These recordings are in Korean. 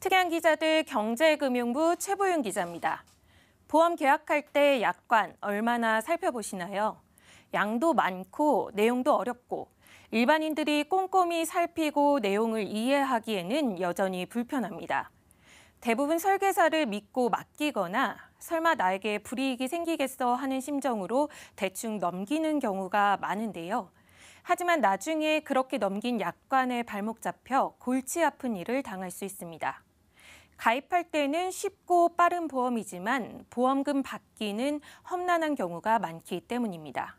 특양 기자들 경제금융부 최보윤 기자입니다. 보험 계약할 때 약관 얼마나 살펴보시나요? 양도 많고 내용도 어렵고 일반인들이 꼼꼼히 살피고 내용을 이해하기에는 여전히 불편합니다. 대부분 설계사를 믿고 맡기거나 설마 나에게 불이익이 생기겠어 하는 심정으로 대충 넘기는 경우가 많은데요. 하지만 나중에 그렇게 넘긴 약관에 발목 잡혀 골치 아픈 일을 당할 수 있습니다. 가입할 때는 쉽고 빠른 보험이지만 보험금 받기는 험난한 경우가 많기 때문입니다.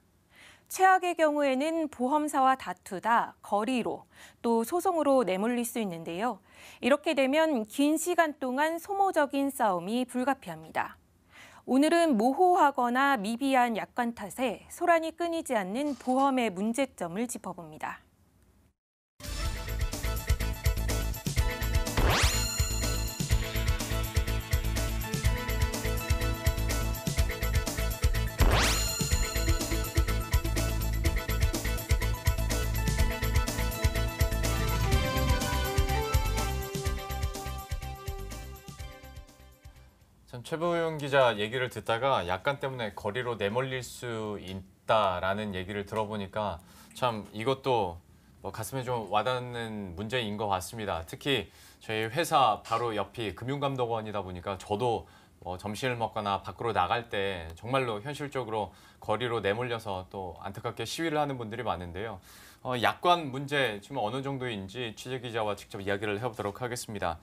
최악의 경우에는 보험사와 다투다 거리로 또 소송으로 내몰릴 수 있는데요. 이렇게 되면 긴 시간 동안 소모적인 싸움이 불가피합니다. 오늘은 모호하거나 미비한 약관 탓에 소란이 끊이지 않는 보험의 문제점을 짚어봅니다. 전 최보윤 기자 얘기를 듣다가 약관 때문에 거리로 내몰릴 수 있다라는 얘기를 들어보니까 참 이것도 가슴에 좀 와닿는 문제인 것 같습니다. 특히 저희 회사 바로 옆이 금융감독원이다 보니까 저도 점심을 먹거나 밖으로 나갈 때 정말로 현실적으로 거리로 내몰려서 또 안타깝게 시위를 하는 분들이 많은데요. 약관 문제 지금 어느 정도인지 취재기자와 직접 이야기를 해보도록 하겠습니다.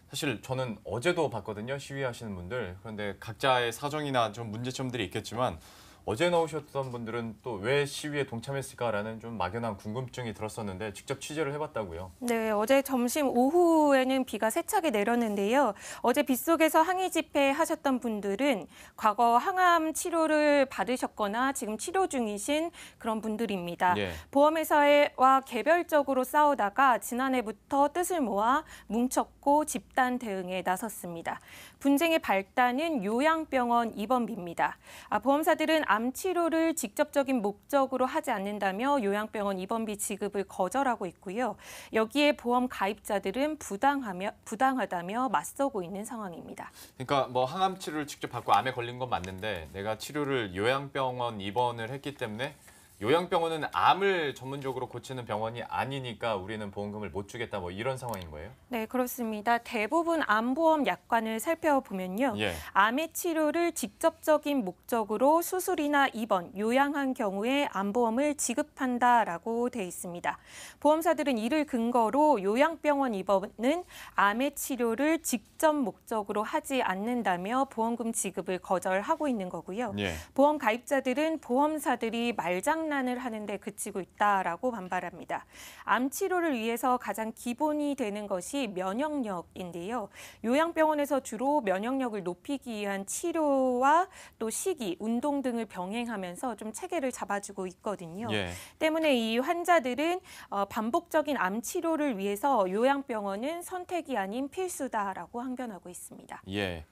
사실 저는 어제도 봤거든요, 시위하시는 분들. 그런데 각자의 사정이나 좀 문제점들이 있겠지만 어제 나오셨던 분들은 또 왜 시위에 동참했을까라는 좀 막연한 궁금증이 들었었는데 직접 취재를 해봤다고요. 네, 어제 점심 오후에는 비가 세차게 내렸는데요. 어제 빗속에서 항의 집회 하셨던 분들은 과거 항암 치료를 받으셨거나 지금 치료 중이신 그런 분들입니다. 예. 보험회사와 개별적으로 싸우다가 지난해부터 뜻을 모아 뭉쳤고 집단 대응에 나섰습니다. 분쟁의 발단은 요양병원 입원비입니다. 보험사들은 암 치료를 직접적인 목적으로 하지 않는다며 요양병원 입원비 지급을 거절하고 있고요. 여기에 보험 가입자들은 부당하다며 맞서고 있는 상황입니다. 그러니까 항암 치료를 직접 받고 암에 걸린 건 맞는데 내가 치료를 요양병원 입원을 했기 때문에 요양병원은 암을 전문적으로 고치는 병원이 아니니까 우리는 보험금을 못 주겠다 이런 상황인 거예요? 네, 그렇습니다. 대부분 암보험 약관을 살펴보면요. 예. 암의 치료를 직접적인 목적으로 수술이나 입원, 요양한 경우에 암보험을 지급한다라고 돼 있습니다. 보험사들은 이를 근거로 요양병원 입원은 암의 치료를 직접 목적으로 하지 않는다며 보험금 지급을 거절하고 있는 거고요. 예. 보험 가입자들은 보험사들이 말장난을 하는데 그치고 있다라고 반발합니다. 암 치료를 위해서 가장 기본이 되는 것이 면역력인데요. 요양병원에서 주로 면역력을 높이기 위한 치료와 또 식이, 운동 등을 병행하면서 좀 체계를 잡아주고 있거든요. 예. 때문에 이 환자들은 반복적인 암 치료를 위해서 요양병원은 선택이 아닌 필수다라고 항변하고 있습니다. 예.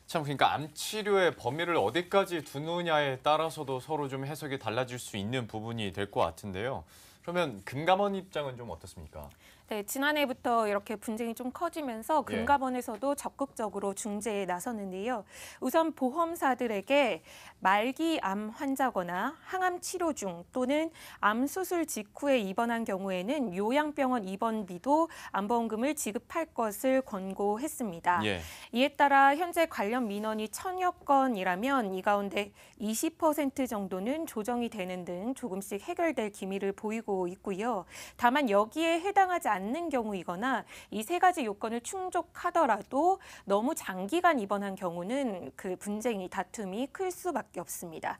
참 그러니까 암 치료의 범위를 어디까지 두느냐에 따라서도 서로 좀 해석이 달라질 수 있는 부분이 될 것 같은데요. 그러면 금감원 입장은 좀 어떻습니까? 네, 지난해부터 이렇게 분쟁이 좀 커지면서 예. 금감원에서도 적극적으로 중재에 나섰는데요. 우선 보험사들에게 말기 암 환자거나 항암 치료 중 또는 암 수술 직후에 입원한 경우에는 요양병원 입원비도 암보험금을 지급할 것을 권고했습니다. 예. 이에 따라 현재 관련 민원이 1000여 건이라면 이 가운데 20% 정도는 조정이 되는 등 조금씩 해결될 기미를 보이고 있고요. 다만 여기에 해당하지 않는 경우이거나 이 세 가지 요건을 충족하더라도 너무 장기간 입원한 경우는 그 분쟁이 다툼이 클 수밖에 없습니다.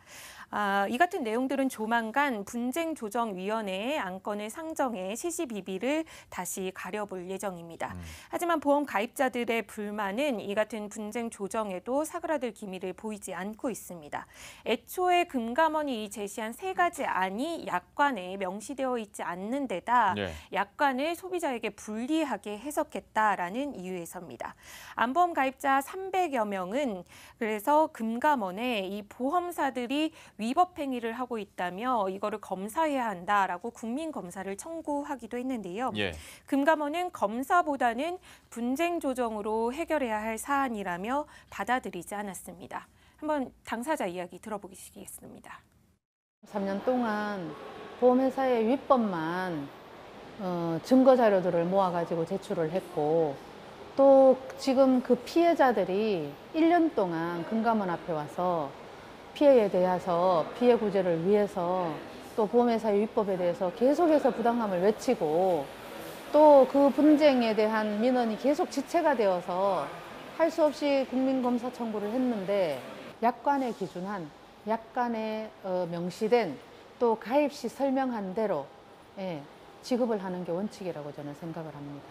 이 같은 내용들은 조만간 분쟁조정위원회에 안건을 상정해 시시비비를 다시 가려볼 예정입니다. 하지만 보험 가입자들의 불만은 이 같은 분쟁 조정에도 사그라들 기미를 보이지 않고 있습니다. 애초에 금감원이 제시한 세 가지 안이 약관에 명시되어 포함되어 있지 않는 데다 예. 약관을 소비자에게 불리하게 해석했다라는 이유에서입니다. 안보험 가입자 300여 명은 그래서 금감원에 이 보험사들이 위법 행위를 하고 있다며 이거를 검사해야 한다라고 국민검사를 청구하기도 했는데요. 예. 금감원은 검사보다는 분쟁 조정으로 해결해야 할 사안이라며 받아들이지 않았습니다. 한번 당사자 이야기 들어보시겠습니다. 3년 동안 보험회사의 위법만 증거 자료들을 모아가지고 제출을 했고 또 지금 그 피해자들이 1년 동안 금감원 앞에 와서 피해에 대해서 피해 구제를 위해서 또 보험회사의 위법에 대해서 계속해서 부당함을 외치고 또 그 분쟁에 대한 민원이 계속 지체가 되어서 할 수 없이 국민검사 청구를 했는데 약관에 기준한 약관에 명시된 또 가입 시 설명한 대로 지급을 하는 게 원칙이라고 저는 생각을 합니다.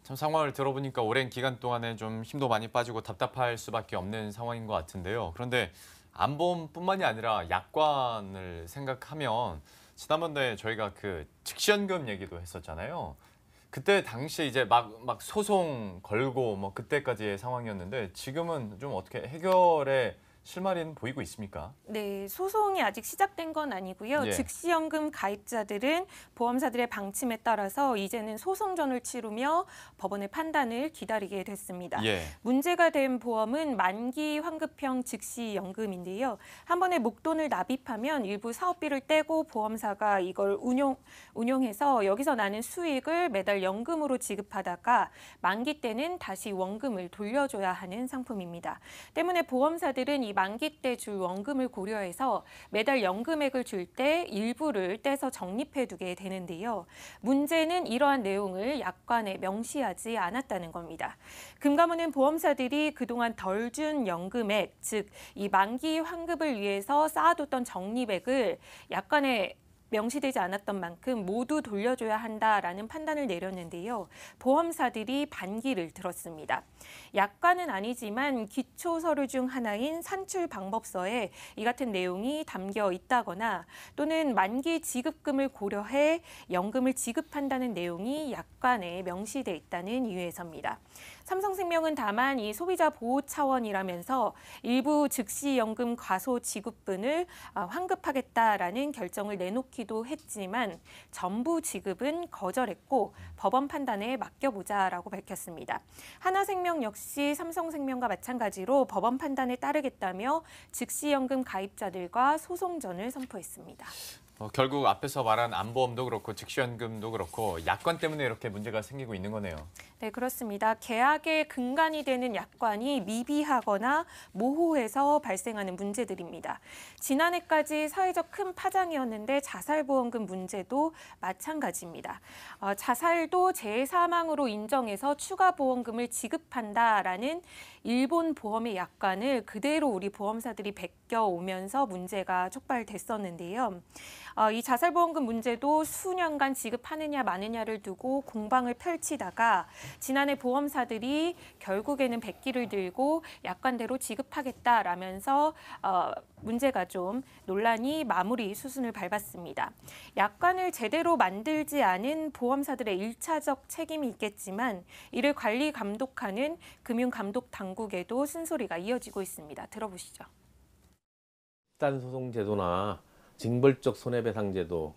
참 상황을 들어보니까 오랜 기간 동안에 좀 힘도 많이 빠지고 답답할 수밖에 없는 상황인 것 같은데요. 그런데 안보험뿐만이 아니라 약관을 생각하면 지난번에 저희가 그 즉시연금 얘기도 했었잖아요. 그때 당시에 이제 막 소송 걸고 뭐 그때까지의 상황이었는데 지금은 좀 어떻게 해결의 실마리는 보이고 있습니까? 네, 소송이 아직 시작된 건 아니고요. 예. 즉시연금 가입자들은 보험사들의 방침에 따라서 이제는 소송전을 치르며 법원의 판단을 기다리게 됐습니다. 예. 문제가 된 보험은 만기 환급형 즉시연금인데요. 한 번에 목돈을 납입하면 일부 사업비를 떼고 보험사가 이걸 운용해서 여기서 나는 수익을 매달 연금으로 지급하다가 만기 때는 다시 원금을 돌려줘야 하는 상품입니다. 때문에 보험사들은 이 만기 때 줄 원금을 고려해서 매달 연금액을 줄 때 일부를 떼서 적립해두게 되는데요. 문제는 이러한 내용을 약관에 명시하지 않았다는 겁니다. 금감원은 보험사들이 그동안 덜 준 연금액, 즉 이 만기 환급을 위해서 쌓아뒀던 적립액을 약관에 명시되지 않았던 만큼 모두 돌려줘야 한다라는 판단을 내렸는데요. 보험사들이 반기를 들었습니다. 약관은 아니지만 기초 서류 중 하나인 산출 방법서에 이 같은 내용이 담겨 있다거나 또는 만기 지급금을 고려해 연금을 지급한다는 내용이 약관에 명시돼 있다는 이유에서입니다. 삼성생명은 다만 이 소비자 보호 차원이라면서 일부 즉시연금 과소 지급분을 환급하겠다라는 결정을 내놓기도 했지만 전부 지급은 거절했고 법원 판단에 맡겨보자라고 밝혔습니다. 하나생명 역시 삼성생명과 마찬가지로 법원 판단에 따르겠다며 즉시연금 가입자들과 소송전을 선포했습니다. 결국 앞에서 말한 안보험도 그렇고 즉시연금도 그렇고 약관 때문에 이렇게 문제가 생기고 있는 거네요. 네, 그렇습니다. 계약의 근간이 되는 약관이 미비하거나 모호해서 발생하는 문제들입니다. 지난해까지 사회적 큰 파장이었는데 자살보험금 문제도 마찬가지입니다. 자살도 재사망으로 인정해서 추가 보험금을 지급한다라는 일본 보험의 약관을 그대로 우리 보험사들이 베껴오면서 문제가 촉발됐었는데요. 이 자살보험금 문제도 수년간 지급하느냐 마느냐를 두고 공방을 펼치다가 지난해 보험사들이 결국에는 백기를 들고 약관대로 지급하겠다라면서 문제가 좀 논란이 마무리 수순을 밟았습니다. 약관을 제대로 만들지 않은 보험사들의 일차적 책임이 있겠지만 이를 관리 감독하는 금융감독 당국에도 쓴소리가 이어지고 있습니다. 들어보시죠. 집단소송제도나 징벌적 손해배상제도,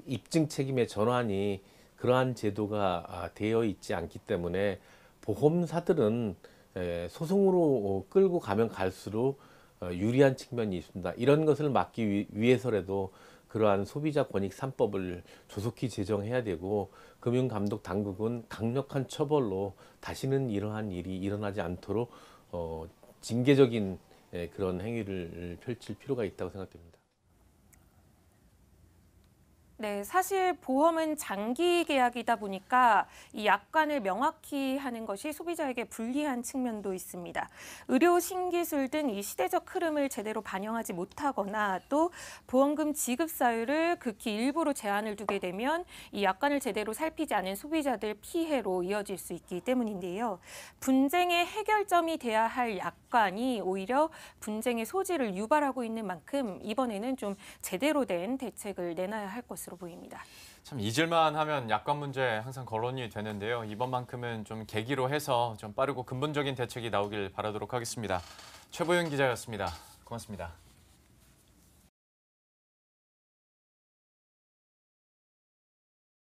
입증 책임의 전환이 그러한 제도가 되어 있지 않기 때문에 보험사들은 소송으로 끌고 가면 갈수록 유리한 측면이 있습니다. 이런 것을 막기 위해서라도 그러한 소비자 권익 3법을 조속히 제정해야 되고 금융감독 당국은 강력한 처벌로 다시는 이러한 일이 일어나지 않도록 징계적인 그런 행위를 펼칠 필요가 있다고 생각됩니다. 네, 사실 보험은 장기 계약이다 보니까 이 약관을 명확히 하는 것이 소비자에게 불리한 측면도 있습니다. 의료 신기술 등 이 시대적 흐름을 제대로 반영하지 못하거나 또 보험금 지급 사유를 극히 일부로 제한을 두게 되면 이 약관을 제대로 살피지 않은 소비자들 피해로 이어질 수 있기 때문인데요. 분쟁의 해결점이 돼야 할 약관이 오히려 분쟁의 소지를 유발하고 있는 만큼 이번에는 좀 제대로 된 대책을 내놔야 할 것으로 보입니다. 참 잊을만 하면 약관 문제 항상 거론이 되는데요. 이번만큼은 좀 계기로 해서 좀 빠르고 근본적인 대책이 나오길 바라도록 하겠습니다. 최보윤 기자였습니다. 고맙습니다.